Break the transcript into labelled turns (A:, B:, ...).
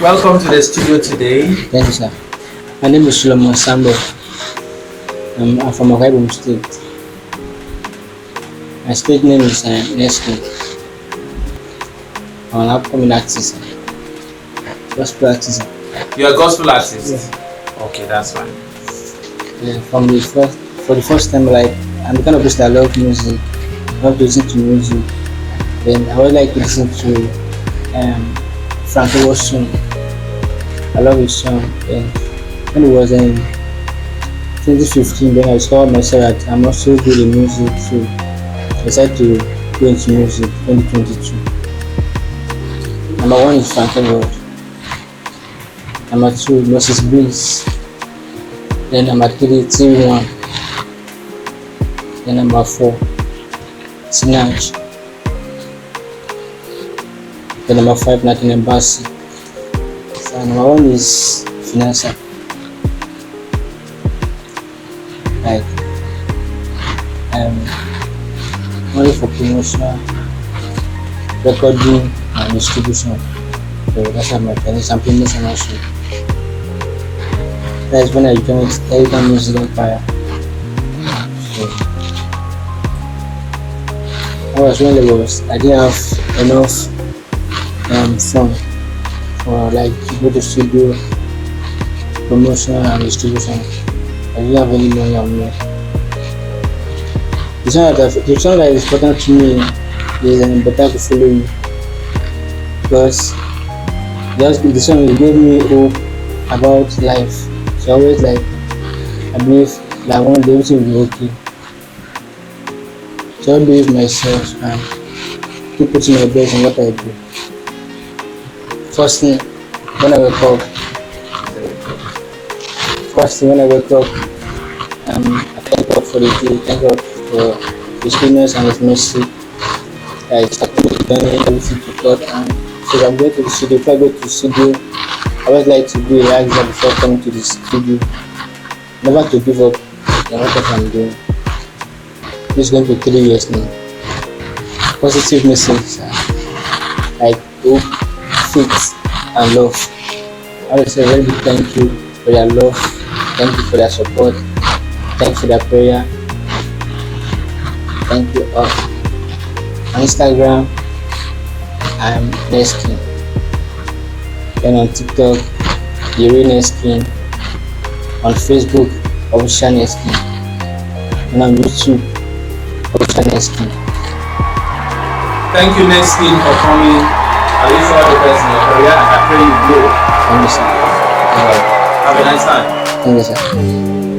A: Welcome to the studio today.
B: Thank you, sir. My name is Solomon Sambo. I'm from Okaibom State. My state name is Nxzking. I'm an upcoming artist, gospel artist.
A: You're a gospel artist.
B: Yeah.
A: Okay, that's fine.
B: Yeah, for the first time, like I'm the kind of person that love music. I love to listen to music. Then I would like to listen to Frank Owo's song. I love his song. Then when it was in 2015, then I discovered myself that I'm also good in music, so I decided to go into music 2022. Number one is Frank Owo. Number two, Moses Breeze. Then number three, T1. Then number four, Snatch. Then number five, Nathan Embassy. So number one is Financer. Like only for promotion, recording and distribution. So that's how my plans and promotion also. That's when I joined American Music Empire. So that was when I didn't have enough fund for like to go to studio, promotion and distribution. I didn't have any money on me. The song that is important to me is Better to Follow You, because the song gave me hope about life. So always like I believe that one day everything will be okay. So I believe myself and keep putting my best in what I do. First thing when I wake up, I thank God for the day, thank God for His goodness and His mercy. I started learning everything to God, and so I'm going to the studio. If I go to the studio, I always like to do a rehearsal before coming to the studio. Never to give up in what I'm doing. This is going to be 3 years now. Positive message like hope, faith, and love. I would say a very big thank you for their love, thank you for their support, thank you for their prayer, thank you all. On Instagram, I'm Nxzking. Then on TikTok, the real Nxzking. On Facebook, official Nxzking. And on YouTube, official Nxzking.
A: Thank you, Nxzking, for coming. I wish you all the best in your career and I pray you grow.
B: Thank you, sir.
A: Have a nice time.
B: Thank you, sir.